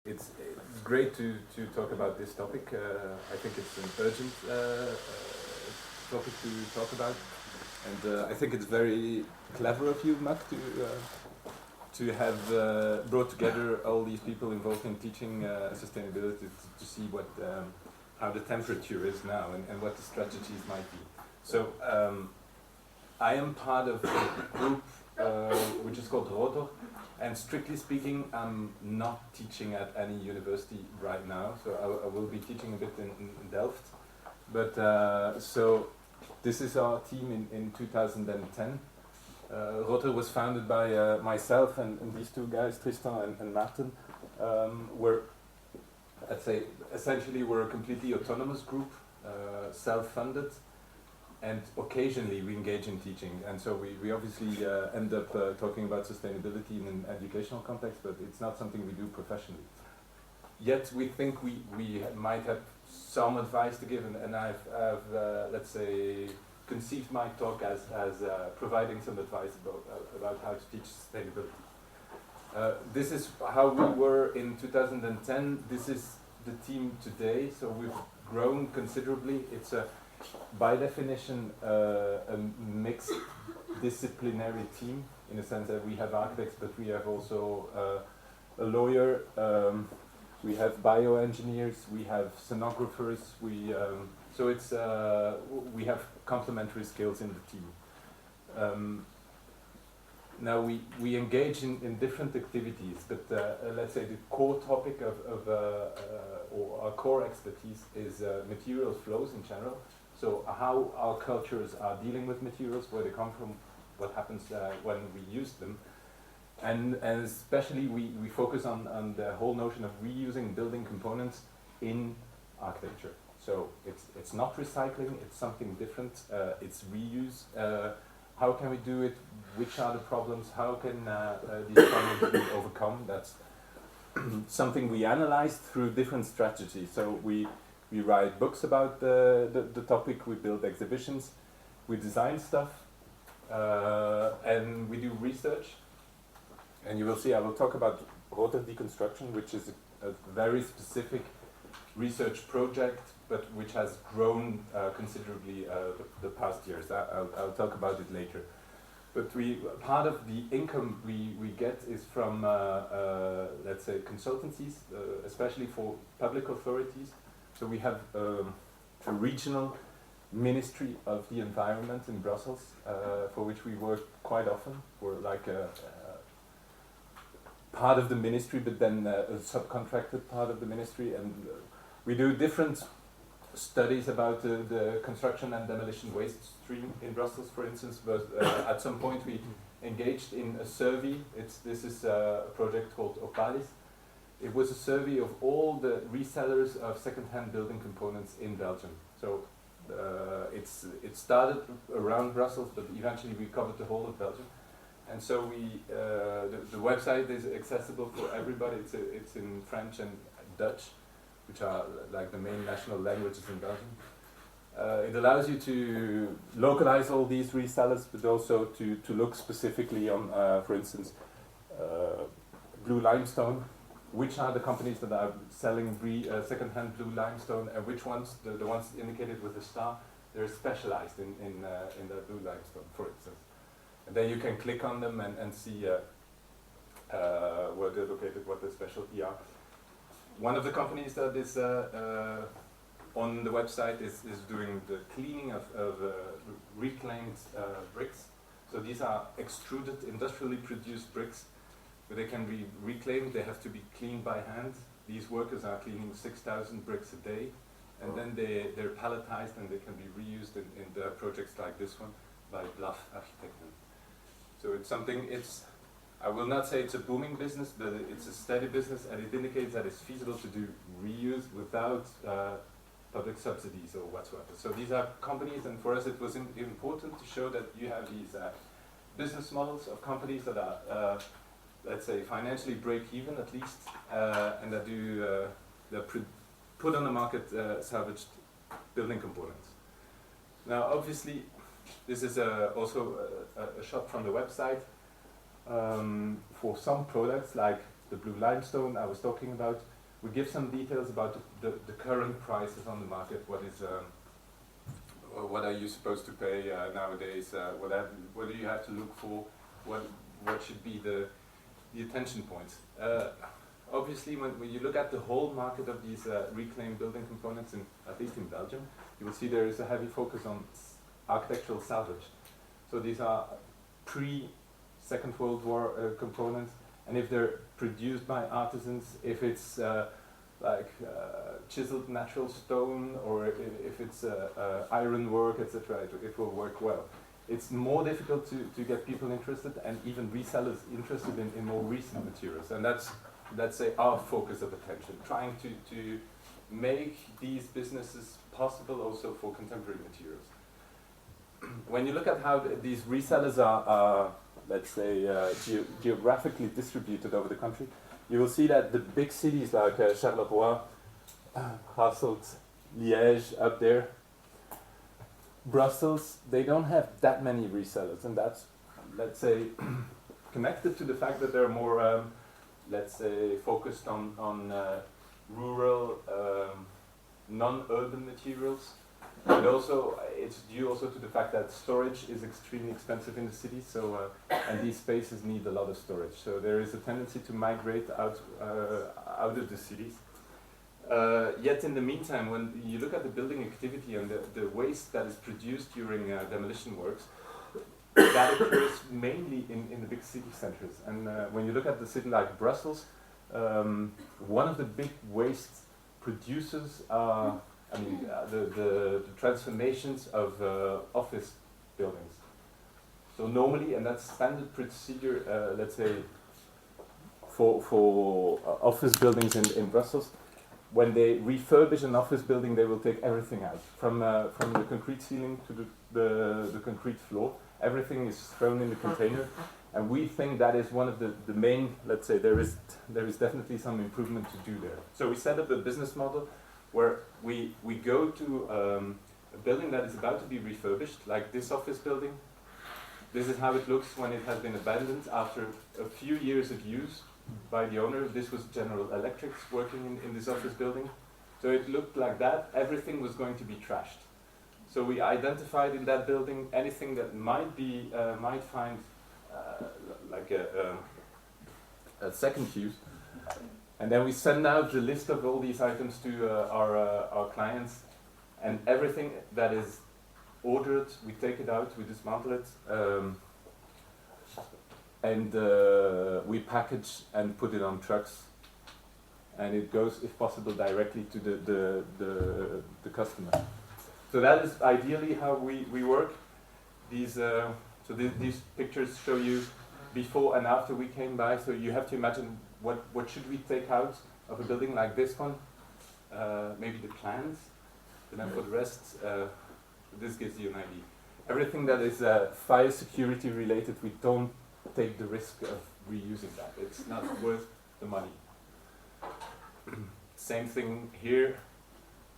It's great to talk about this topic. I think it's an urgent topic to talk about, and I think it's very clever of you, Mac, to have brought together all these people involved in teaching sustainability to see what how the temperature is now and what the strategies might be. So I am part of a group which is called Rotor. And strictly speaking, I'm not teaching at any university right now, so I will be teaching a bit in Delft. But so this is our team in 2010. Rotor was founded by myself and these two guys, Tristan and Martin. We're, I'd say, essentially we're a completely autonomous group, self-funded. And occasionally we engage in teaching, and so we obviously end up talking about sustainability in an educational context, but it's not something we do professionally. Yet we think we might have some advice to give, and I've let's say, conceived my talk as providing some advice about how to teach sustainability. This is how we were in 2010, this is the team today, so we've grown considerably. It's by definition, a mixed disciplinary team, in the sense that we have architects, but we have also a lawyer, we have bioengineers, we have sonographers, so it's we have complementary skills in the team. Now we engage in different activities, but let's say the core topic of or our core expertise is material flows in general. So how our cultures are dealing with materials, where they come from, what happens when we use them. And especially we focus on the whole notion of reusing building components in architecture. So it's not recycling, it's something different, it's reuse. How can we do it? Which are the problems? How can these problems be overcome? That's something we analyze through different strategies. So we write books about the topic, we build exhibitions, we design stuff, and we do research. And you will see, I will talk about Rotor deconstruction, which is a very specific research project, but which has grown considerably the past years. I'll talk about it later. But part of the income we get is from, let's say, consultancies, especially for public authorities. So we have a regional ministry of the environment in Brussels, for which we work quite often. We're like a part of the ministry, but then a subcontracted part of the ministry, and we do different studies about the construction and demolition waste stream in Brussels, for instance. But at some point we engaged in a survey. This is a project called Opalis. It was a survey of all the resellers of second-hand building components in Belgium. So it started around Brussels, but eventually we covered the whole of Belgium. And so the website is accessible for everybody. It's in French and Dutch, which are like the main national languages in Belgium. It allows you to localize all these resellers, but also to look specifically on, for instance, blue limestone. Which are the companies that are selling second-hand blue limestone, and which ones, the ones indicated with a star, they're specialized in the blue limestone, for instance. And then you can click on them and see where they're located, what the specialty are. One of the companies that is on the website is doing the cleaning of reclaimed bricks. So these are extruded, industrially produced bricks, but they can be reclaimed. They have to be cleaned by hand. These workers are cleaning 6,000 bricks a day, and then they're palletized and they can be reused in the projects like this one by Bluff Architecten. So it's something, I will not say it's a booming business, but it's a steady business, and it indicates that it's feasible to do reuse without public subsidies or whatsoever. So these are companies, and for us it was important to show that you have these business models of companies that are let's say financially break even at least, and that do put on the market salvaged building components. Now obviously this is also a shot from the website. For some products like the blue limestone I was talking about, We give some details about the current prices on the market. What are you supposed to pay nowadays? What do you have to look for? What should be the attention points? Obviously, when you look at the whole market of these reclaimed building components, at least in Belgium, you will see there is a heavy focus on architectural salvage. So these are pre-Second World War components, and if they're produced by artisans, if it's chiseled natural stone, or if it's iron work, etc., it will work well. It's more difficult to get people interested, and even resellers interested in more recent materials, and that's, let's say, our focus of attention, trying to make these businesses possible also for contemporary materials. When you look at how these resellers are let's say, geographically distributed over the country, you will see that the big cities like Charleroi, Hasselt, Liège up there, Brussels, they don't have that many resellers, and that's, let's say, connected to the fact that they're more, let's say, focused on rural, non-urban materials. And also, it's due also to the fact that storage is extremely expensive in the city, so and these spaces need a lot of storage. So there is a tendency to migrate out of the cities. Yet in the meantime, when you look at the building activity and the waste that is produced during demolition works, that occurs mainly in the big city centers. And when you look at the city like Brussels, one of the big waste producers are the transformations of office buildings. So normally, and that's standard procedure, let's say, for office buildings in Brussels, when they refurbish an office building, they will take everything out, from the concrete ceiling to the concrete floor. Everything is thrown in the container, and we think that is one of the main, let's say, there is definitely some improvement to do there. So we set up a business model where we go to a building that is about to be refurbished, like this office building. This is how it looks when it has been abandoned after a few years of use by the owner. This was General Electric working in this office building. So it looked like that. Everything was going to be trashed. So we identified in that building anything that might find like a second use. And then we send out the list of all these items to our clients, and everything that is ordered, we take it out, we dismantle it, and we package and put it on trucks, and it goes, if possible, directly to the customer. So that is ideally how we work. These pictures show you before and after we came by, so you have to imagine what should we take out of a building like this one? Maybe the plans, and then for the rest, this gives you an idea. Everything that is fire security related, we don't take the risk of reusing that. It's not worth the money. Same thing here.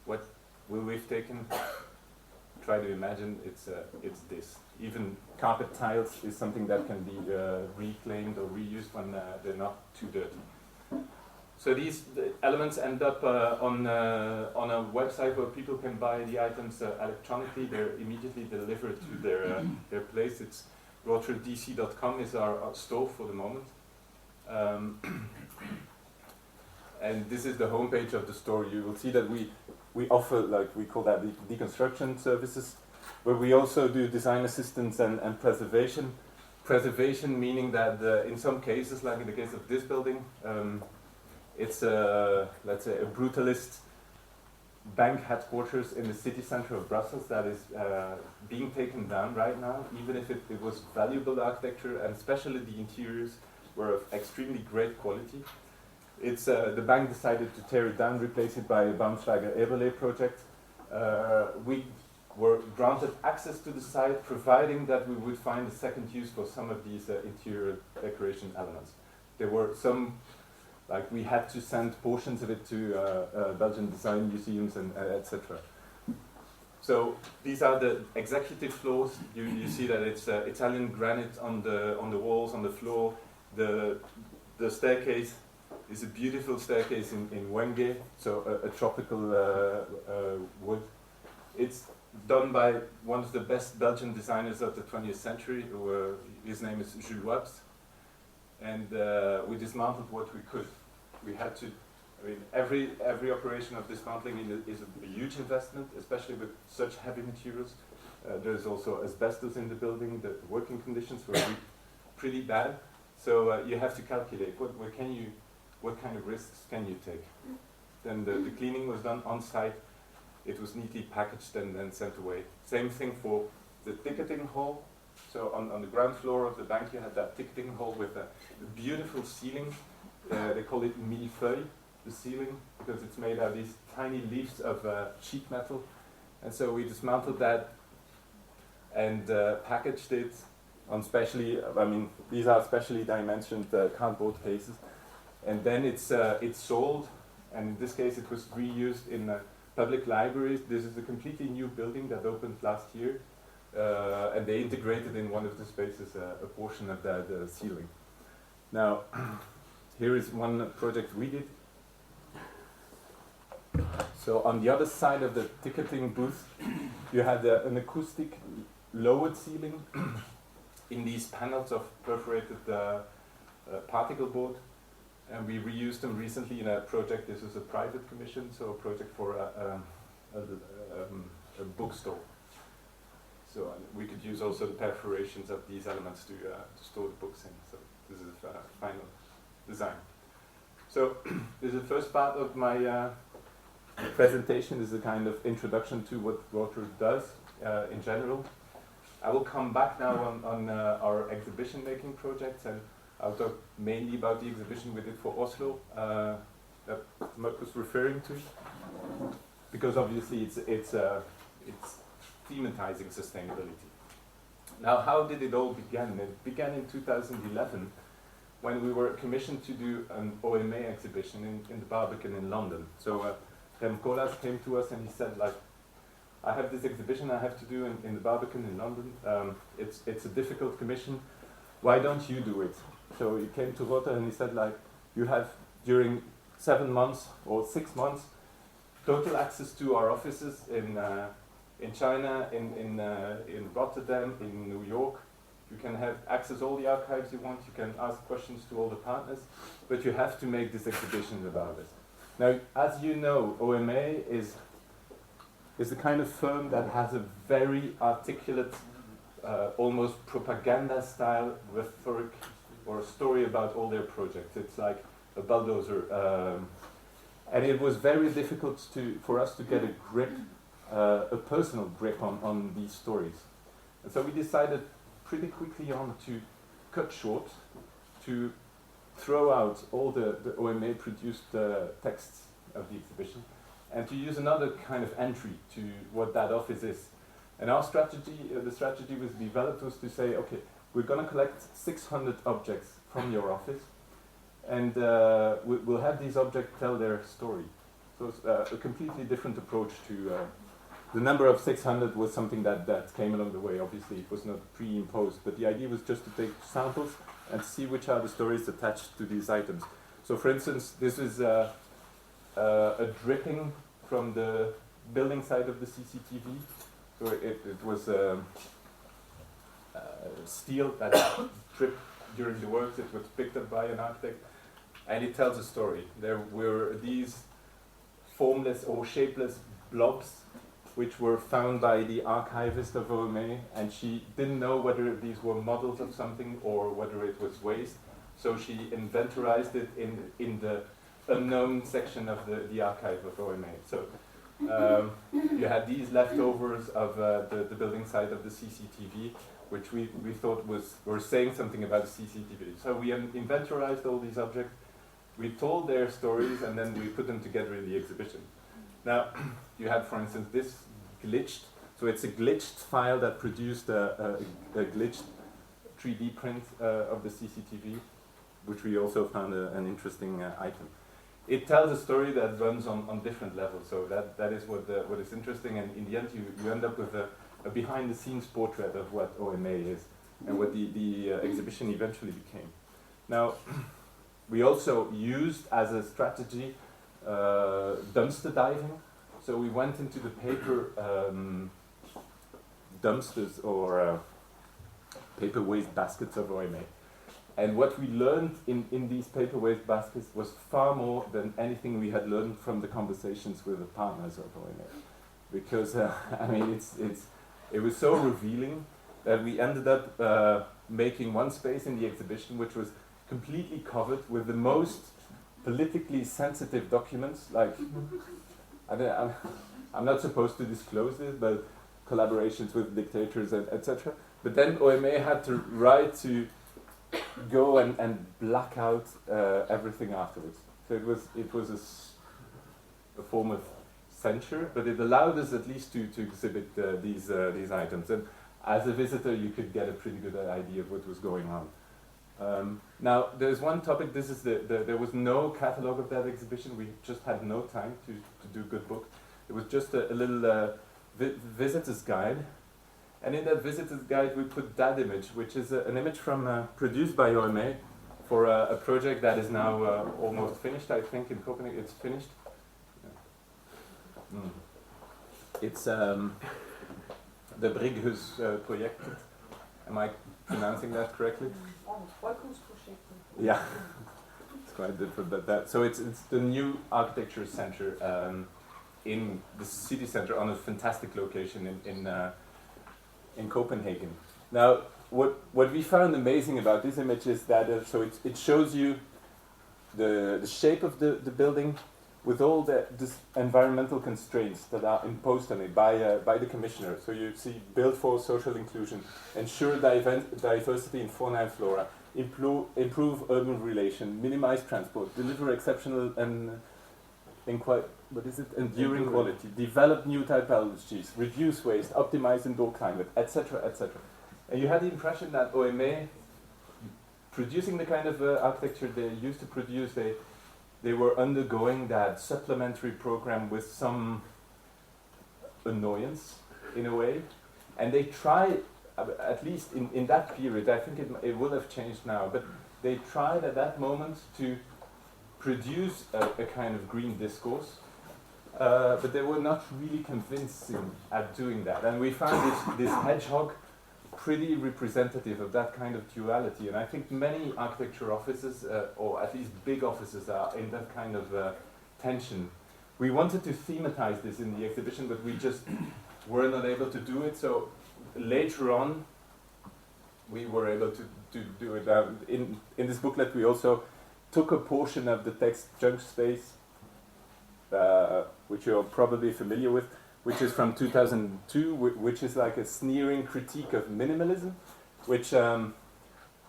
What we've taken, try to imagine it's this. Even carpet tiles is something that can be reclaimed or reused when they're not too dirty. So these elements end up on a website where people can buy the items electronically. They're immediately delivered to their place. It's rotordc.com is our store for the moment. And this is the homepage of the store. You will see that we offer, like we call that deconstruction services, where we also do design assistance and preservation. Preservation meaning that in some cases, like in the case of this building, it's let's say a brutalist bank headquarters in the city center of Brussels that is being taken down right now, even if it was valuable architecture, and especially the interiors were of extremely great quality. It's the bank decided to tear it down, replace it by a Baumschlager-Eberle project. We were granted access to the site, providing that we would find a second use for some of these interior decoration elements. There were some, like we had to send portions of it to Belgian design museums and etc. So these are the executive floors. You see that it's Italian granite on the walls, on the floor, the staircase. is a beautiful staircase in Wenge, so a tropical wood. It's done by one of the best Belgian designers of the 20th century, his name is Jules Wabs. And we dismantled what we could. We had to, I mean, every operation of dismantling is a huge investment, especially with such heavy materials. There's also asbestos in the building. The working conditions were pretty bad. So you have to calculate what kind of risks can you take. Then the cleaning was done on site. It was neatly packaged and then sent away. Same thing for the ticketing hall. So on the ground floor of the bank you had that ticketing hall with a beautiful ceiling. They call it millefeuille, the ceiling, because it's made out of these tiny leaves of sheet metal. And so we dismantled that and packaged it on specially, I mean, these are specially dimensioned cardboard cases. And then it's sold, and in this case it was reused in public libraries. This is a completely new building that opened last year, and they integrated in one of the spaces a portion of that ceiling. Now, here is one project we did. So on the other side of the ticketing booth, you had an acoustic lowered ceiling in these panels of perforated particle board. And we reused them recently in a project. This is a private commission, so a project for a bookstore. So we could use also the perforations of these elements to store the books in. So this is a final design. So this is the first part of my presentation. This is a kind of introduction to what Rotor does in general. I will come back now on our exhibition making projects, and I'll talk mainly about the exhibition we did for Oslo that Mark was referring to, because obviously it's thematizing sustainability. Now, how did it all begin? It began in 2011 when we were commissioned to do an OMA exhibition in the Barbican in London. So Rem Koolhaas came to us and he said, like, I have this exhibition I have to do in the Barbican in London. It's a difficult commission. Why don't you do it? So he came to Rotor and he said, like, you have during 7 months or 6 months total access to our offices in China, in Rotterdam, in New York. You can have access all the archives you want. You can ask questions to all the partners, but you have to make this exhibition about it. Now, as you know, OMA is the kind of firm that has a very articulate, almost propaganda-style rhetoric or a story about all their projects. It's like a bulldozer. And it was very difficult for us to get a grip, a personal grip on these stories. And so we decided pretty quickly on to cut short, to throw out all the OMA produced texts of the exhibition, and to use another kind of entry to what that office is. And our strategy, the strategy was developed was to say, okay, we're going to collect 600 objects from your office, and we'll have these objects tell their story. So it's a completely different approach to the number of 600 was something that came along the way. Obviously, it was not pre-imposed, but the idea was just to take samples and see which are the stories attached to these items. So, for instance, this is a dripping from the building side of the CCTV. So it was steel that dripped during the works. It was picked up by an architect, and it tells a story. There were these formless or shapeless blobs which were found by the archivist of OMA, and she didn't know whether these were models of something or whether it was waste. So she inventorized it in the unknown section of the archive of OMA. So you had these leftovers of the building site of the CCTV, which we thought were saying something about the CCTV. So we inventorized all these objects, we told their stories, and then we put them together in the exhibition. Now, you had, for instance, this glitched. So it's a glitched file that produced a glitched 3D print of the CCTV, which we also found an interesting item. It tells a story that runs on different levels, so that is what is interesting, and in the end you end up with a behind-the-scenes portrait of what OMA is and what the exhibition eventually became. Now, we also used as a strategy dumpster diving. So we went into the paper dumpsters or paper waste baskets of OMA. And what we learned in these paper waste baskets was far more than anything we had learned from the conversations with the partners of OMA. Because, I mean, it was so revealing that we ended up making one space in the exhibition which was completely covered with the most politically sensitive documents, like, I'm not supposed to disclose this, but collaborations with dictators, etc. But then OMA had to write to go and black out everything afterwards. So it was a form of censure, but it allowed us at least to exhibit these items. And as a visitor, you could get a pretty good idea of what was going on. Now, there's one topic. This is there was no catalog of that exhibition. We just had no time to do a good book. It was just a little visitor's guide. And in that visitor's guide, we put that image, which is an image from produced by OMA for a project that is now almost finished, I think, in Copenhagen. It's finished. Yeah. It's the Brigghus project. Am I pronouncing that correctly? Yeah, it's quite different. But so it's the new architecture center in the city center on a fantastic location in Copenhagen. Now, what we found amazing about this image is that so it shows you the shape of the building with all this environmental constraints that are imposed on it by the commissioner. So you see build for social inclusion, ensure diversity in fauna and flora, improve urban relation, minimize transport, deliver exceptional and enduring quality, develop new typologies, reduce waste, optimize indoor climate, etc., etc. And you had the impression that OMA, producing the kind of architecture they used to produce, they were undergoing that supplementary program with some annoyance, in a way. And they tried, at least in that period, I think it will have changed now, but they tried at that moment to produce a kind of green discourse, but they were not really convincing at doing that. And we found this hedgehog pretty representative of that kind of duality. And I think many architecture offices, or at least big offices, are in that kind of tension. We wanted to thematize this in the exhibition, but we just were not able to do it. So later on, we were able to do it. In this booklet, we also took a portion of the text Junk Space, which you're probably familiar with, which is from 2002, which is like a sneering critique of minimalism, which,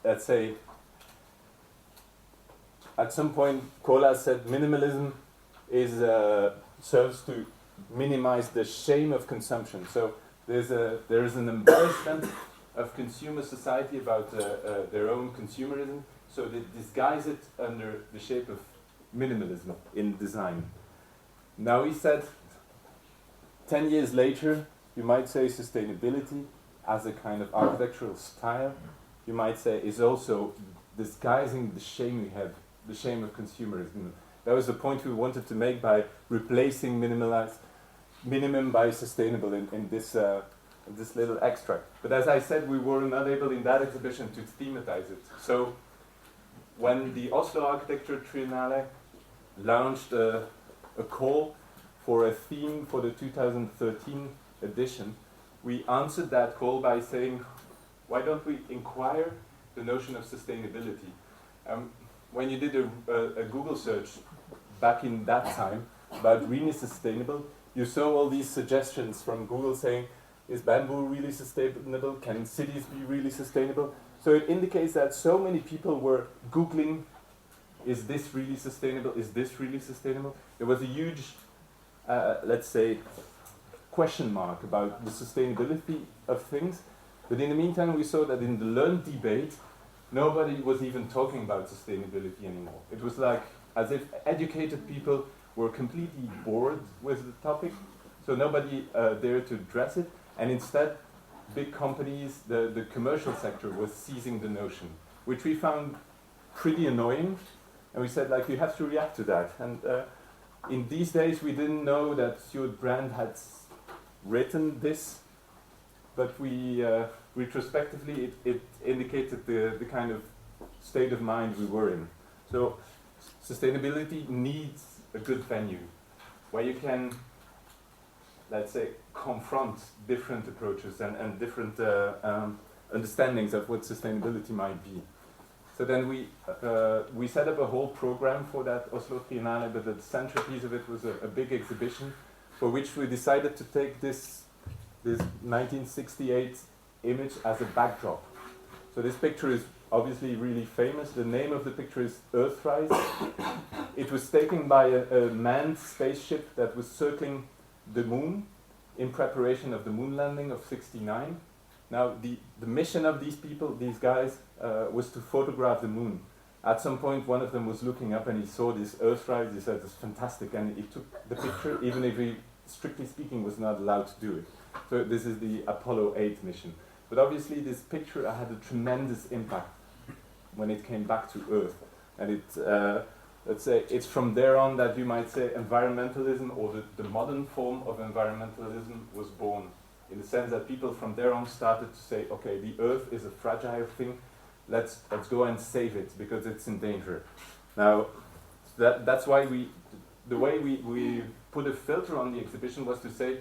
let's say, at some point, Kola said minimalism serves to minimize the shame of consumption. So there is an embarrassment of consumer society about their own consumerism, so they disguise it under the shape of minimalism in design. Now he said, 10 years later, you might say sustainability as a kind of architectural style, you might say, is also disguising the shame we have, the shame of consumerism. That was the point we wanted to make by replacing minimum by sustainable in this little extract. But as I said, we were not able in that exhibition to thematize it. So when the Oslo Architecture Triennale launched a call for a theme for the 2013 edition, we answered that call by saying, why don't we inquire the notion of sustainability? When you did a Google search back in that time about really sustainable, you saw all these suggestions from Google saying, is bamboo really sustainable? Can cities be really sustainable? So it indicates that so many people were Googling, is this really sustainable? Is this really sustainable? There was a huge, let's say, question mark about the sustainability of things. But in the meantime, we saw that in the learned debate, nobody was even talking about sustainability anymore. It was like as if educated people were completely bored with the topic, so nobody dared to address it, and instead, big companies, the commercial sector was seizing the notion, which we found pretty annoying. And we said, like, you have to react to that. And in these days, we didn't know that Stuart Brand had written this, but we, retrospectively, it indicated the kind of state of mind we were in. So sustainability needs a good venue where you can, let's say, confront different approaches and different understandings of what sustainability might be. So then we set up a whole program for that Oslo Triennale, but the centerpiece of it was a big exhibition for which we decided to take this 1968 image as a backdrop. So this picture is obviously really famous. The name of the picture is Earthrise. It was taken by a manned spaceship that was circling the moon in preparation of the moon landing of '69. Now, the mission of these people, these guys, was to photograph the moon. At some point, one of them was looking up and he saw this Earthrise. He said, "It's fantastic," and he took the picture, even if he, strictly speaking, was not allowed to do it. So this is the Apollo 8 mission. But obviously, this picture had a tremendous impact when it came back to Earth, and it, let's say, it's from there on that you might say environmentalism, or the modern form of environmentalism, was born. In the sense that people from there on started to say, okay, the Earth is a fragile thing, let's go and save it because it's in danger. Now, that's why the way we put a filter on the exhibition was to say,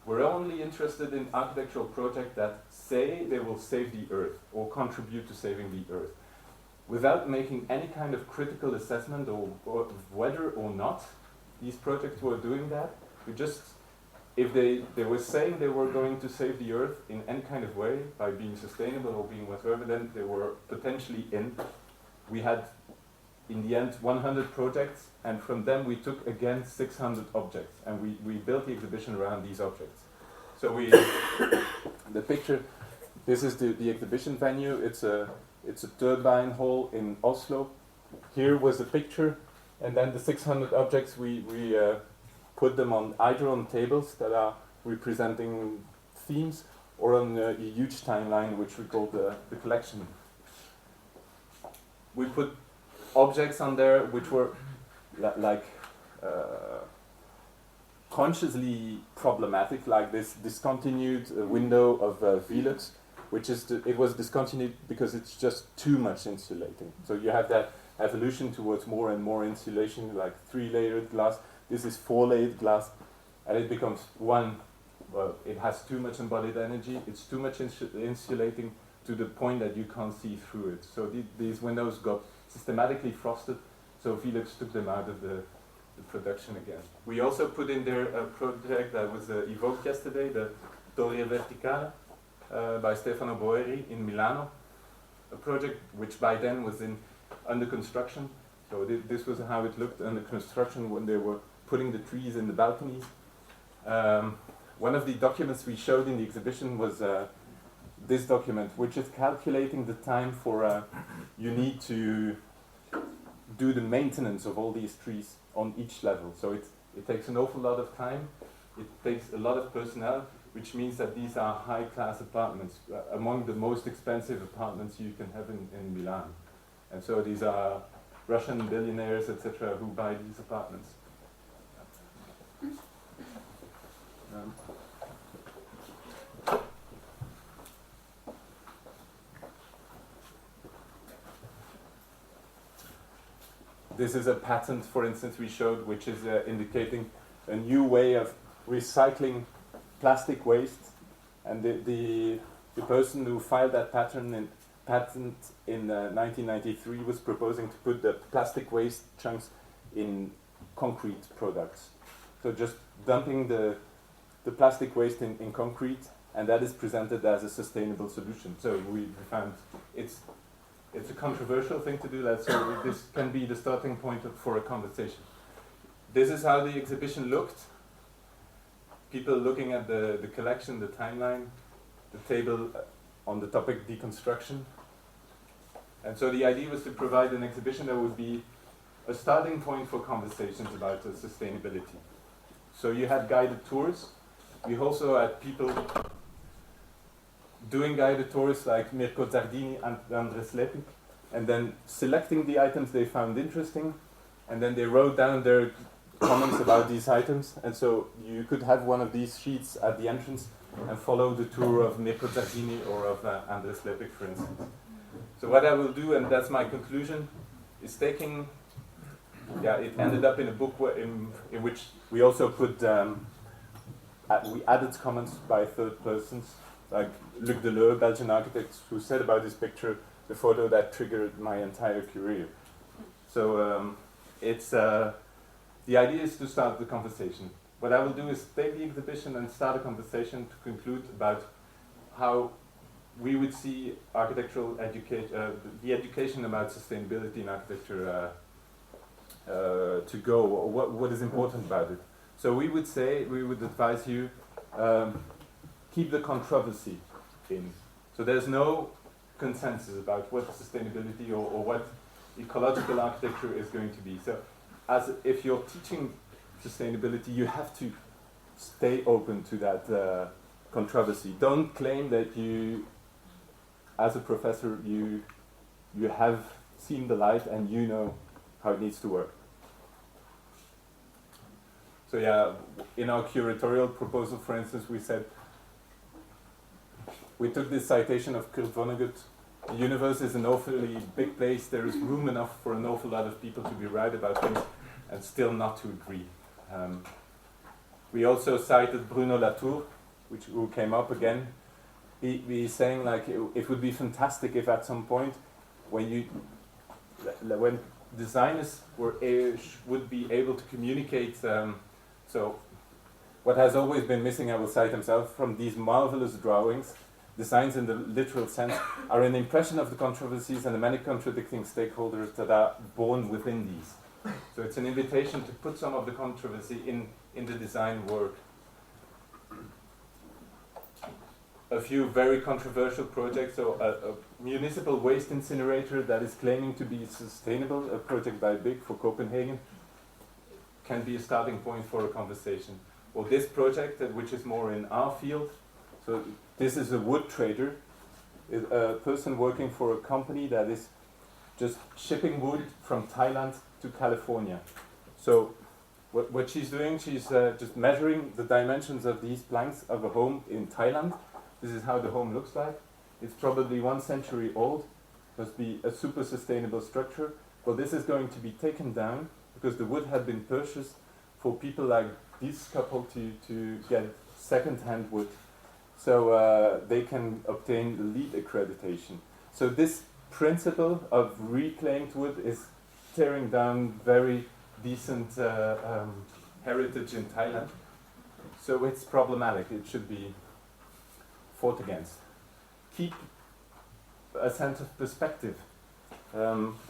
we're only interested in architectural projects that say they will save the Earth or contribute to saving the Earth, without making any kind of critical assessment or whether or not these projects were doing that. We just, if they were saying they were going to save the Earth in any kind of way, by being sustainable or being whatever, then they were potentially in. We had, in the end, 100 projects, and from them we took again 600 objects, and we built the exhibition around these objects. So we, the picture, this is the exhibition venue. It's a turbine hall in Oslo. Here was the picture, and then the 600 objects we put them on either on tables that are representing themes, or on a huge timeline which we call the collection. We put objects on there which were consciously problematic, like this discontinued window of Velux, which is it was discontinued because it's just too much insulating. So you have that evolution towards more and more insulation, like 3-layered glass. This is 4-layered glass, and it becomes one. Well, it has too much embodied energy. It's too much insulating to the point that you can't see through it. So these windows got systematically frosted. So Velux took them out of the production again. We also put in there a project that was evoked yesterday, the Torre Verticale by Stefano Boeri in Milano. A project which by then was under construction. So this was how it looked under construction when they were putting the trees in the balconies. One of the documents we showed in the exhibition was this document, which is calculating the time for you need to do the maintenance of all these trees on each level. So it takes an awful lot of time. It takes a lot of personnel, which means that these are high-class apartments, among the most expensive apartments you can have in Milan. And so these are Russian billionaires, etc., who buy these apartments. This is a patent, for instance, we showed, which is indicating a new way of recycling plastic waste. And the person who filed that patent in 1993 was proposing to put the plastic waste chunks in concrete products. So just dumping the plastic waste in concrete, and that is presented as a sustainable solution. So we found it's a controversial thing to do that, so this can be the starting point for a conversation. This is how the exhibition looked. People looking at the collection, the timeline, the table on the topic deconstruction. And so the idea was to provide an exhibition that would be a starting point for conversations about sustainability. So you had guided tours. We also had people doing guided tours like Mirko Zardini and Andres Lepik. and then selecting the items they found interesting, and then they wrote down their comments about these items, and so you could have one of these sheets at the entrance and follow the tour of Mirko Zazzini or of Andres Lepik, for instance. So what I will do, and that's my conclusion, is taking, it ended up in a book in which we also put, we added comments by third persons, like Luc Deleu, Belgian architect, who said about this picture, the photo that triggered my entire career. So the idea is to start the conversation. What I will do is take the exhibition and start a conversation to conclude about how we would see architectural education, the education about sustainability in architecture to go, or what is important about it. So we would say, we would advise you, keep the controversy in. So there's no consensus about what sustainability or what ecological architecture is going to be. So as if you're teaching sustainability, you have to stay open to that controversy. Don't claim that you, as a professor, you have seen the light and you know how it needs to work. So yeah, in our curatorial proposal, for instance, we said, we took this citation of Kurt Vonnegut: the universe is an awfully big place, there is room enough for an awful lot of people to be right about things and still not to agree. We also cited Bruno Latour, who came up again. He's saying, like, it would be fantastic if at some point when designers would be able to communicate. So what has always been missing, I will cite himself, from these marvelous drawings, designs in the literal sense, are an impression of the controversies and the many contradicting stakeholders that are born within these. So it's an invitation to put some of the controversy in the design work. A few very controversial projects, so a municipal waste incinerator that is claiming to be sustainable, a project by BIG for Copenhagen, can be a starting point for a conversation. Or this project, which is more in our field, so this is a wood trader, a person working for a company that is just shipping wood from Thailand to California. So what she's doing, she's just measuring the dimensions of these planks of a home in Thailand. This is how the home looks like. It's probably 1 century old, must be a super sustainable structure. Well, this is going to be taken down because the wood had been purchased for people like this couple to get second-hand wood. So they can obtain the LEED accreditation. So this principle of reclaimed wood is tearing down very decent heritage in Thailand. So it's problematic. It should be fought against. Keep a sense of perspective.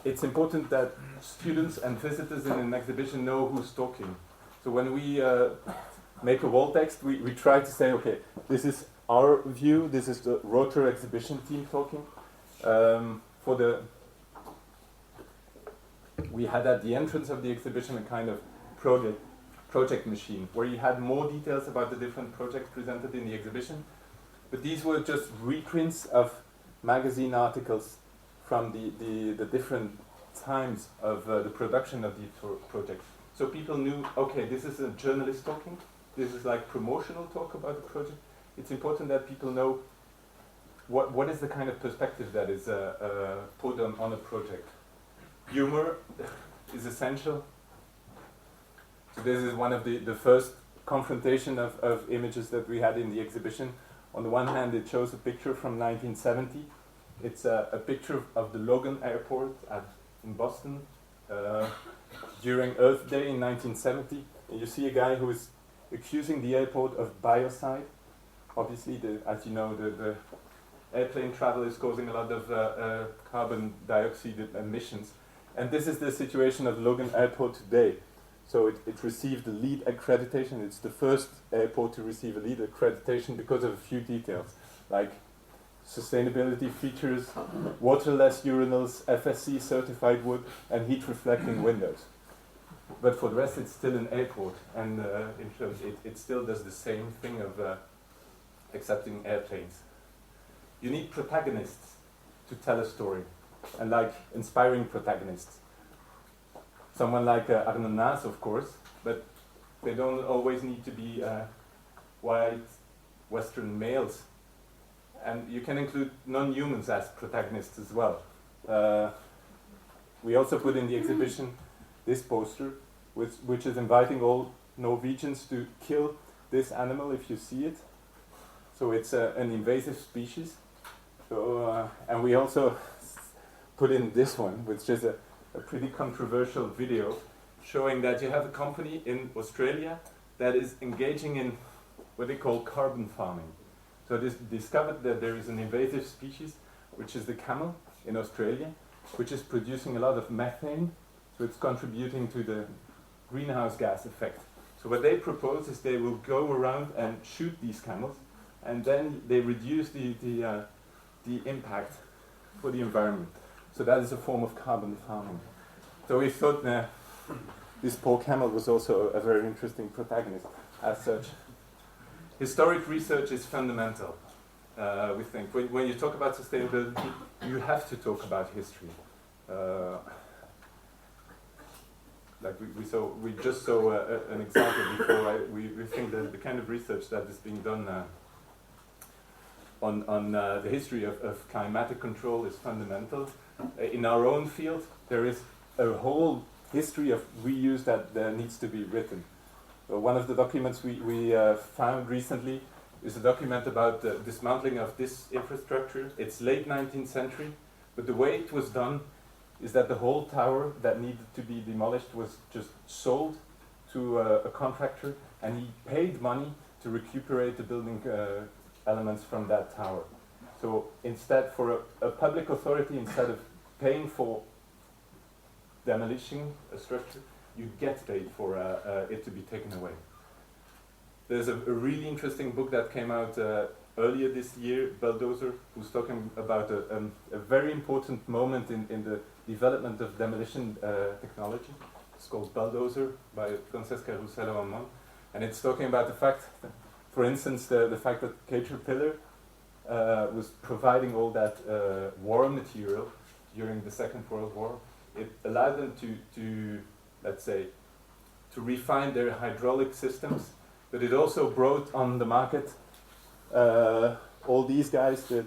It's important that students and visitors in an exhibition know who's talking. So when we make a wall text, we try to say, okay, this is our view, this is the Rotor exhibition team talking. We had at the entrance of the exhibition a kind of project machine where you had more details about the different projects presented in the exhibition. But these were just reprints of magazine articles from the different times of the production of the project. So people knew, okay, this is a journalist talking, this is like promotional talk about the project. It's important that people know what is the kind of perspective that is put on a project. Humor is essential. So this is one of the first confrontation of images that we had in the exhibition. On the one hand, it shows a picture from 1970. It's a picture of the Logan Airport in Boston during Earth Day in 1970. And you see a guy who is accusing the airport of biocide. Obviously, as you know, the airplane travel is causing a lot of carbon dioxide emissions. And this is the situation of Logan Airport today. So it received the LEED accreditation. It's the first airport to receive a LEED accreditation because of a few details, like sustainability features, waterless urinals, FSC certified wood, and heat reflecting windows. But for the rest, it's still an airport, and it still does the same thing of accepting airplanes. You need protagonists to tell a story. and like inspiring protagonists. Someone like Arno Naas, of course, but they don't always need to be white Western males. And you can include non-humans as protagonists as well. We also put in the exhibition this poster, which is inviting all Norwegians to kill this animal if you see it. So it's an invasive species. So, and we also put in this one, which is a pretty controversial video showing that you have a company in Australia that is engaging in what they call carbon farming. So this discovered that there is an invasive species, which is the camel in Australia, which is producing a lot of methane, so it's contributing to the greenhouse gas effect. So what they propose is they will go around and shoot these camels, and then they reduce the impact for the environment. So that is a form of carbon farming. So we thought this poor camel was also a very interesting protagonist as such. Historic research is fundamental, we think. When you talk about sustainability, you have to talk about history. Like we just saw an example before. We think that the kind of research that is being done on the history of climatic control is fundamental. In our own field, there is a whole history of reuse that needs to be written. One of the documents we found recently is a document about the dismantling of this infrastructure. It's late 19th century, but the way it was done is that the whole tower that needed to be demolished was just sold to a contractor, and he paid money to recuperate the building elements from that tower. So instead, for a public authority, instead of paying for demolishing a structure, you get paid for it to be taken away. There's a really interesting book that came out earlier this year, Bulldozer, who's talking about a very important moment in the development of demolition technology. It's called Bulldozer by Francesca Russello Amon. And it's talking about the fact, that, for instance, the fact that Caterpillar was providing all that war material during the Second World War. It allowed them to let's say, to refine their hydraulic systems, but it also brought on the market all these guys, the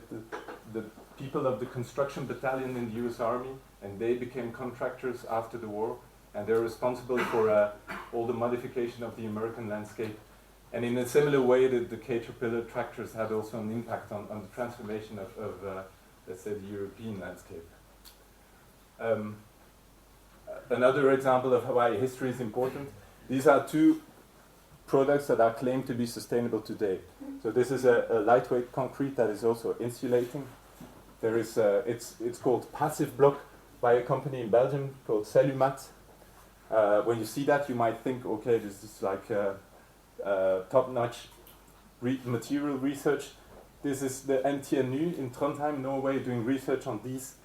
people of the construction battalion in the US Army, and they became contractors after the war, and they're responsible for all the modification of the American landscape. And in a similar way, the Caterpillar tractors had also an impact on the transformation of let's say, the European landscape. Another example of why history is important, these are two products that are claimed to be sustainable today. So this is a lightweight concrete that is also insulating. There is it's called Passive Block by a company in Belgium called Cellumat. When you see that, you might think, okay, this is like top-notch material research. This is the NTNU in Trondheim, Norway, doing research on these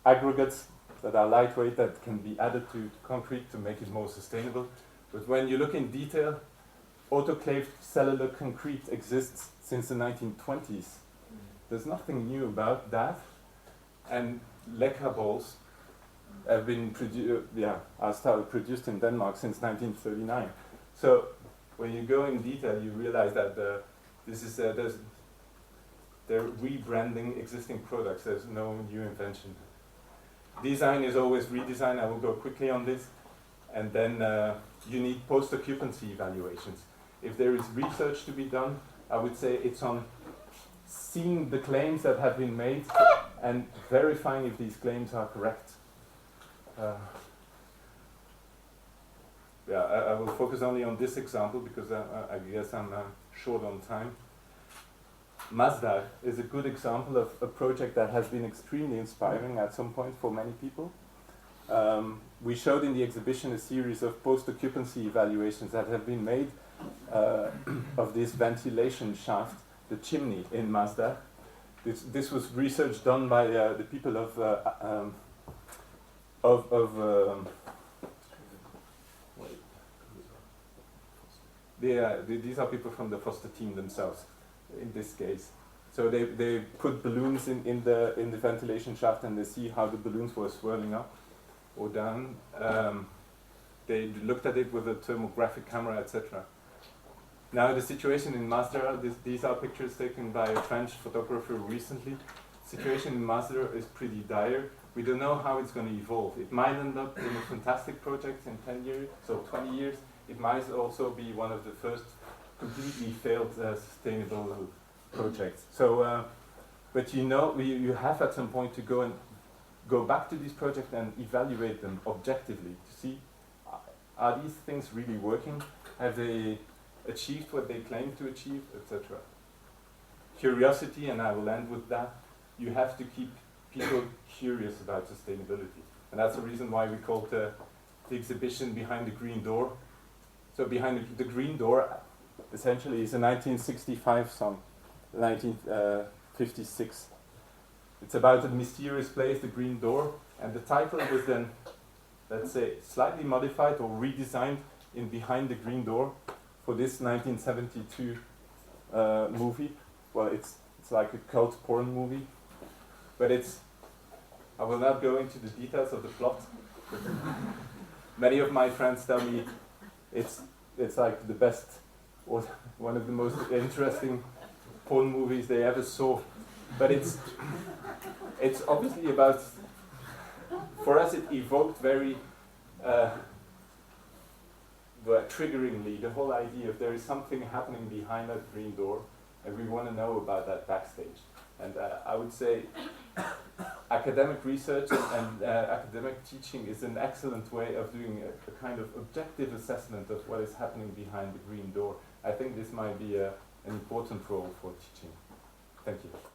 aggregates that are lightweight, that can be added to concrete to make it more sustainable. But when you look in detail, autoclaved cellular concrete exists since the 1920s. There's nothing new about that. And Leca balls have been produced in Denmark since 1939. So when you go in detail, you realize that they're rebranding existing products. There's no new invention. Design is always redesign. I will go quickly on this. And then you need post-occupancy evaluations. If there is research to be done, I would say it's on seeing the claims that have been made and verifying if these claims are correct. I will focus only on this example because I guess I'm short on time. Mazda is a good example of a project that has been extremely inspiring at some point for many people. We showed in the exhibition a series of post-occupancy evaluations that have been made of this ventilation shaft, the chimney in Mazda. This was research done by the people these are people from the Foster team themselves, in this case. So they put balloons in the ventilation shaft, and they see how the balloons were swirling up or down. They looked at it with a thermographic camera, etc. Now the situation in Masdar, these are pictures taken by a French photographer recently. The situation in Masdar is pretty dire. We don't know how it's going to evolve. It might end up in a fantastic project in 10 years, so 20 years. It might also be one of the first completely failed sustainable projects. So, but you know, you have at some point to go back to these projects and evaluate them objectively to see, are these things really working? Have they achieved what they claim to achieve, etc. Curiosity, and I will end with that. You have to keep people curious about sustainability. And that's the reason why we called the exhibition Behind the Green Door. So behind the green door, essentially, is a 1965 song, 1956. It's about a mysterious place, the green door, and the title was then, let's say, slightly modified or redesigned in Behind the Green Door for this 1972 movie. Well, it's like a cult porn movie, but I will not go into the details of the plot. Many of my friends tell me it's like the best or one of the most interesting porn movies they ever saw. But it's obviously about, for us it evoked very triggeringly the whole idea of there is something happening behind that green door and we want to know about that backstage. And I would say academic research and academic teaching is an excellent way of doing a kind of objective assessment of what is happening behind the green door. I think this might be an important role for teaching. Thank you.